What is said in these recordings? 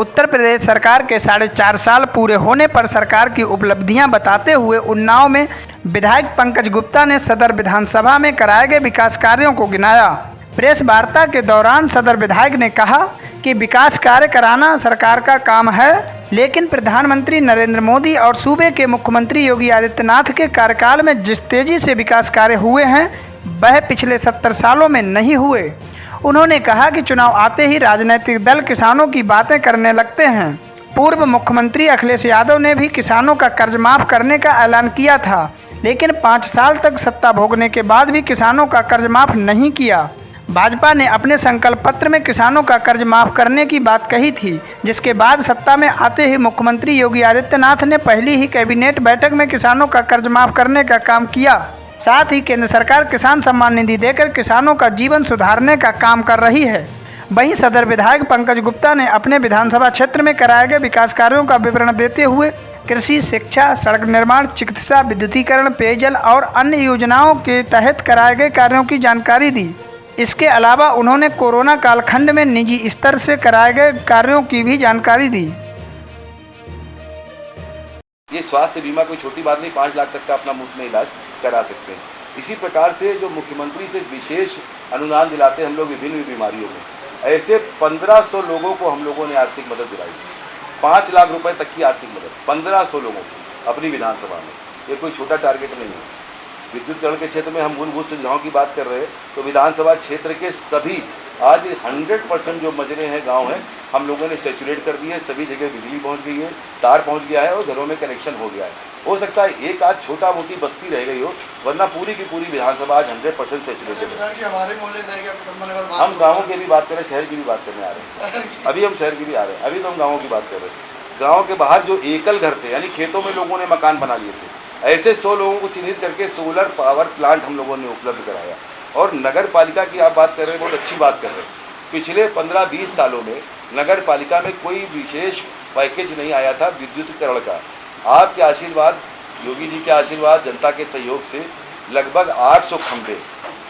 उत्तर प्रदेश सरकार के 4.5 साल पूरे होने पर सरकार की उपलब्धियां बताते हुए उन्नाव में विधायक पंकज गुप्ता ने सदर विधानसभा में कराए गए विकास कार्यों को गिनाया। प्रेस वार्ता के दौरान सदर विधायक ने कहा कि विकास कार्य कराना सरकार का काम है, लेकिन प्रधानमंत्री नरेंद्र मोदी और सूबे के मुख्यमंत्री योगी आदित्यनाथ के कार्यकाल में जिस तेजी से विकास कार्य हुए हैं वह पिछले 70 सालों में नहीं हुए। उन्होंने कहा कि चुनाव आते ही राजनीतिक दल किसानों की बातें करने लगते हैं। पूर्व मुख्यमंत्री अखिलेश यादव ने भी किसानों का कर्ज माफ करने का ऐलान किया था, लेकिन 5 साल तक सत्ता भोगने के बाद भी किसानों का कर्ज माफ नहीं किया। भाजपा ने अपने संकल्प पत्र में किसानों का कर्ज माफ करने की बात कही थी, जिसके बाद सत्ता में आते ही मुख्यमंत्री योगी आदित्यनाथ ने पहली ही कैबिनेट बैठक में किसानों का कर्ज माफ करने का काम किया। साथ ही केंद्र सरकार किसान सम्मान निधि देकर किसानों का जीवन सुधारने का काम कर रही है। वहीं सदर विधायक पंकज गुप्ता ने अपने विधानसभा क्षेत्र में कराए गए विकास कार्यों का विवरण देते हुए कृषि, शिक्षा, सड़क निर्माण, चिकित्सा, विद्युतीकरण, पेयजल और अन्य योजनाओं के तहत कराए गए कार्यों की जानकारी दी। इसके अलावा उन्होंने कोरोना कालखंड में निजी स्तर से कराए गए कार्यों की भी जानकारी दी। ये स्वास्थ्य बीमा कोई छोटी बात नहीं, 5 लाख तक का अपना मुफ्त में इलाज करा सकते हैं। इसी प्रकार से जो मुख्यमंत्री से विशेष अनुदान दिलाते हैं हम लोग विभिन्न बीमारियों में, ऐसे 1500 लोगों को हम लोगों ने आर्थिक मदद दिलाई, 5 लाख रुपए तक की आर्थिक मदद 1500 लोगों को अपनी विधानसभा में। ये कोई छोटा टारगेट नहीं है। विद्युतीकरण के क्षेत्र में हम मूलभूत सुविधाओं की बात कर रहे हैं तो विधानसभा क्षेत्र के सभी आज 100% जो मजरे हैं, गांव हैं, हम लोगों ने सैचुरेट कर दी है। सभी जगह बिजली पहुंच गई है, तार पहुंच गया है और घरों में कनेक्शन हो गया है। हो सकता है एक आध छोटा मोटी बस्ती रह गई हो, वरना पूरी की पूरी विधानसभा आज 100% सैचुरेटेड है। हम गाँवों की भी बात कर रहे हैं, शहर की भी बात करने आ रहे हैं। अभी हम शहर की भी आ रहे हैं, अभी तो हम गाँवों की बात कर रहे हैं। गाँव के बाहर जो एकल घर थे, यानी खेतों में लोगों ने मकान बना लिए थे, ऐसे 100 लोगों को चिन्हित करके सोलर पावर प्लांट हम लोगों ने उपलब्ध कराया। और नगर पालिका की आप बात कर रहे हैं, बहुत अच्छी बात कर रहे हैं। पिछले 15-20 सालों में नगर पालिका में कोई विशेष पैकेज नहीं आया था विद्युतीकरण का। आपके आशीर्वाद, योगी जी के आशीर्वाद, जनता के सहयोग से लगभग 800 खंभे,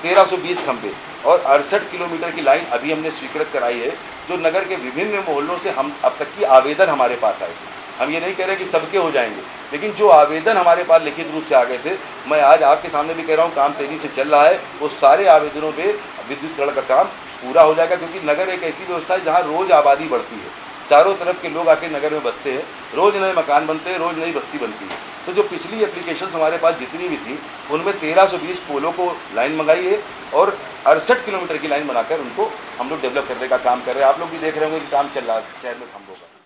1320 खंभे और 68 किलोमीटर की लाइन अभी हमने स्वीकृत कराई है, जो नगर के विभिन्न मोहल्लों से हम अब तक की आवेदन हमारे पास आए थे। हम ये नहीं कह रहे कि सबके हो जाएंगे, लेकिन जो आवेदन हमारे पास लिखित रूप से आ गए थे, मैं आज आपके सामने भी कह रहा हूँ, काम तेजी से चल रहा है। वो सारे आवेदनों पे विद्युतीकरण का काम पूरा हो जाएगा, क्योंकि नगर एक ऐसी व्यवस्था है जहाँ रोज आबादी बढ़ती है, चारों तरफ के लोग आके नगर में बसते हैं, रोज नए मकान बनते हैं, रोज नई बस्ती बनती है। तो जो पिछली एप्लीकेशंस हमारे पास जितनी भी थी, उनमें 1320 पोलों को लाइन मंगाई है और 68 किलोमीटर की लाइन बनाकर उनको हम लोग डेवलप करने का काम कर रहे हैं। आप लोग भी देख रहे होंगे कि काम चल रहा है शहर में खंभों का।